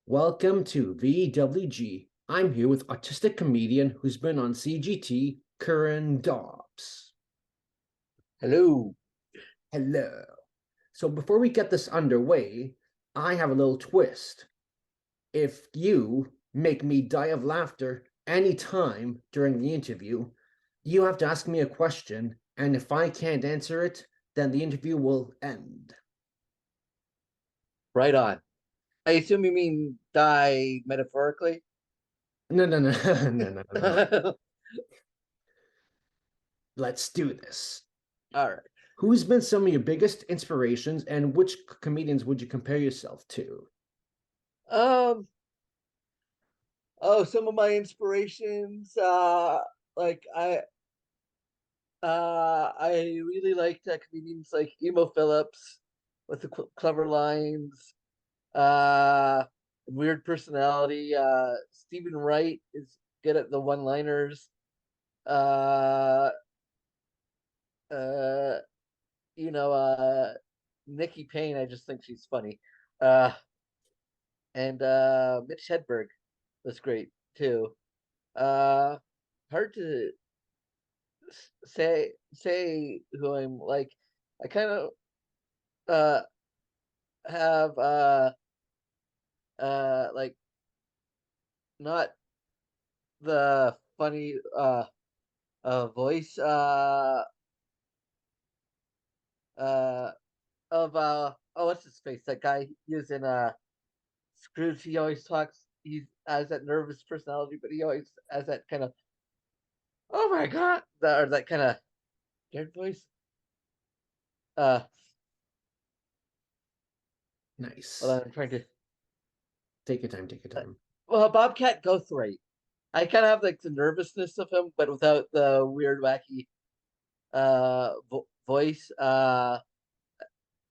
Welcome to VWG. I'm here with autistic comedian who's been on CGT, Curran Dobbs. Hello. Hello. So before we get this underway, I have a little twist. If you make me die of laughter anytime during the interview, you have to ask me a question, and if I can't answer it, then the interview will end. Right on. I assume you mean die metaphorically? No, no, no, no, no, no, no. All Let's do this. right. Who's been some of your biggest inspirations, and which comedians would you compare yourself to? Um, some of my inspirations, like I really liked comedians like Emo Phillips with the clever lines, uh, weird personality. Stephen Wright is good at the one-liners. Uh, uh, you know, Nikki Payne, I just think she's funny. Uh, and Mitch Hedberg was great too. Uh, hard to say who I'm like. I kind of uh have like not the funny voice uh of oh, what's his face, that guy he was in Scrooge. He always talks, he has that nervous personality, but he always has that kind of, oh my god, or that kind of scared voice. Uh, Nice. well, I'm trying to. Take your time, take your time. Well, Bobcat Goldthwait. I kind of have like the nervousness of him, but without the weird, wacky voice. I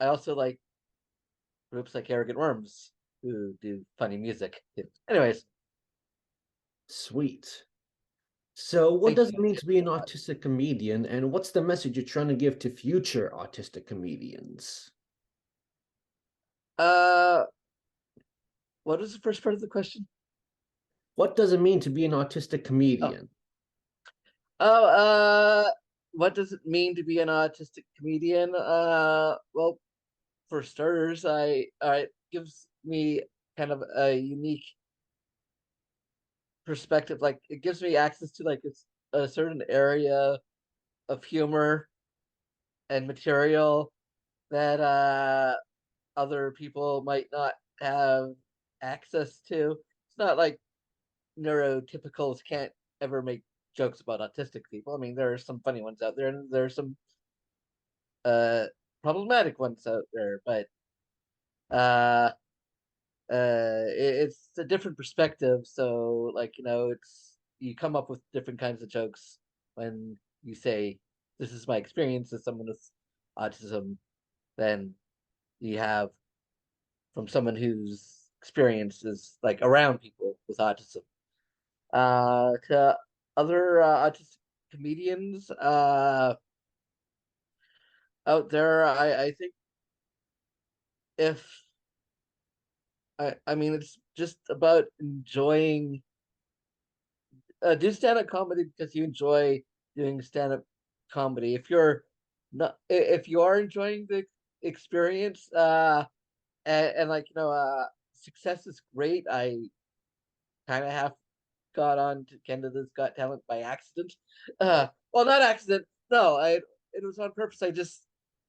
also like groups like Arrogant Worms who do funny music. Anyways, Sweet. So, what thank does it you. mean to be an autistic comedian, and what's the message you're trying to give to future autistic comedians? Uh, what was the first part of the question? What does it mean to be an autistic Oh, comedian? oh, what does it mean to be an autistic comedian? Well, for starters, it gives me kind of a unique perspective. Like, it gives me access to like a certain area of humor and material that other people might not have access to. It's not like neurotypicals can't ever make jokes about autistic people. I mean, there are some funny ones out there, and there are some uh problematic ones out there, but uh it's a different perspective. So, like, it's, you come up with different kinds of jokes when you say, this is my experience as someone with autism, than you have from someone whose experience is like around people with autism. To other autistic comedians out there, I think, if I mean, it's just about enjoying, do stand-up comedy because you enjoy doing stand-up comedy. If you're not, if you are enjoying the experience, and like, success is great. I kind of have got on to Canada's Got Talent by accident. Well, not accident. No, it was on purpose. I just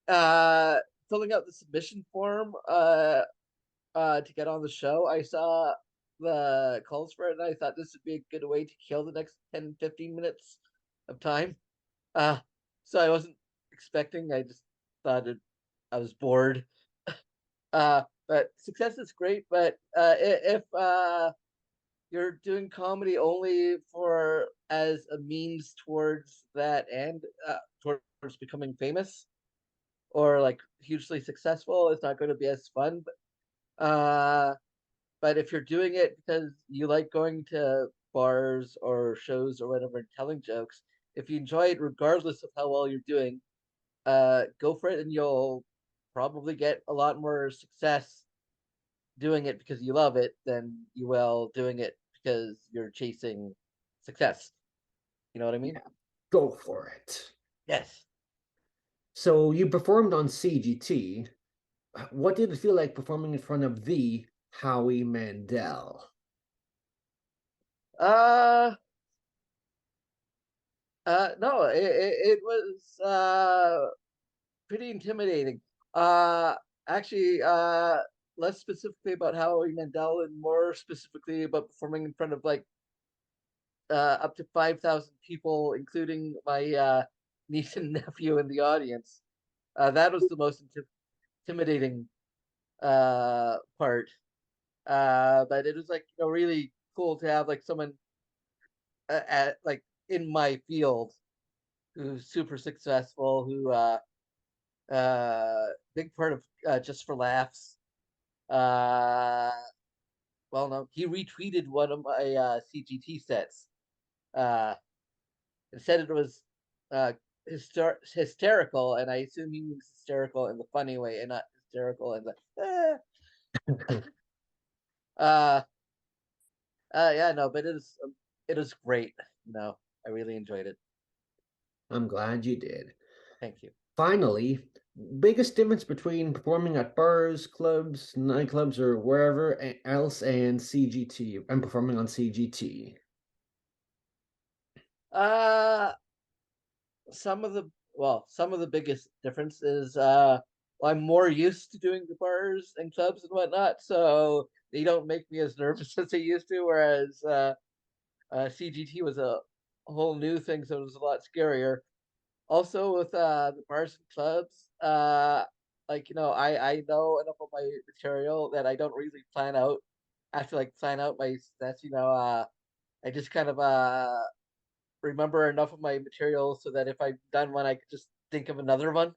uh filling out the submission form to get on the show. I saw the calls for it, and I thought this would be a good way to kill the next 10, 15 minutes of time. Uh so I wasn't expecting. I just thought I was bored. But success is great, but if you're doing comedy only for as a means towards that, and towards becoming famous or like hugely successful, it's not going to be as fun. But if you're doing it because you like going to bars or shows or whatever and telling jokes, if you enjoy it regardless of how well you're doing, go for it, and you'll probably get a lot more success doing it because you love it than you will doing it because you're chasing success. You know what I mean? Yeah, go for it. Yes. So you performed on CGT. What did it feel like performing in front of the Howie Mandel? Uh, no, it was pretty intimidating. Uh, actually, less specifically about Howie Mandel and more specifically about performing in front of like up to 5,000 people, including my niece and nephew in the audience. That was the most intimidating part. But it was like really cool to have like someone at like in my field who's super successful, who big part of Just for Laughs. Uh, well, no, he retweeted one of my CGT sets. Uh, and said it was uh hysterical, and I assume he means hysterical in the funny way and not hysterical in the uh yeah, no, but it is great. I really enjoyed it. I'm glad you did. Thank you. Finally, biggest difference between performing at bars, clubs, nightclubs, or wherever else and CGT and performing on CGT. uh some of the biggest difference is I'm more used to doing the bars and clubs and whatnot, so they don't make me as nervous as they used to, whereas CGT was a whole new thing, so it was a lot scarier. Also with the bars and clubs, like I know enough of my material that I don't really plan out. I have to like plan out my sets. I just kind of remember enough of my material so that if I've done one, I could just think of another one.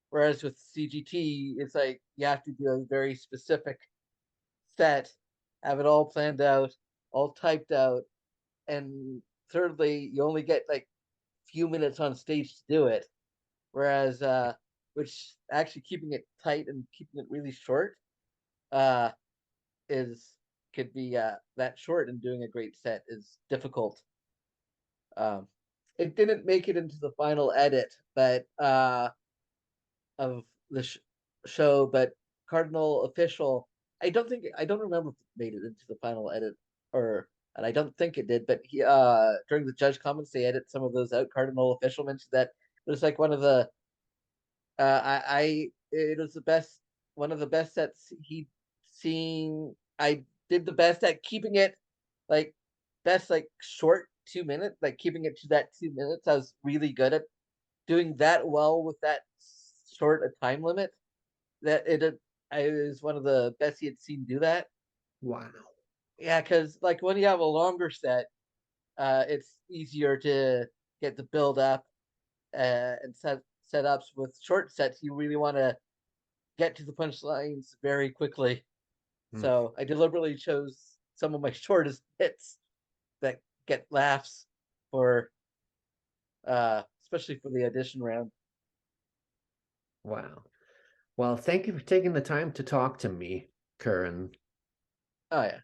Whereas with CGT, it's like you have to do a very specific set, have it all planned out, all typed out, and thirdly, you only get like few minutes on stage to do it. Whereas, which actually keeping it tight and keeping it really short, uh, is could be that short, and doing a great set is difficult. Um, it didn't make it into the final edit, but of the show, but Cardinal Official, I don't remember if it made it into the final edit, or and I don't think it did, but he during the judge comments they edit some of those out. Cardinal Official mentioned that it was like one of the I it was the best one of the best sets he'd seen. I did the best at keeping it like best like short 2 minutes, like keeping it to that 2 minutes. I was really good at doing that well with that short a time limit. That it I was one of the best he had seen do that. Wow. Yeah, because like when you have a longer set, it's easier to get the build up and setups. With short sets, you really want to get to the punchlines very quickly. Hmm. So I deliberately chose some of my shortest hits that get laughs for especially for the audition round. Wow. Well, thank you for taking the time to talk to me, Curran. Oh yeah.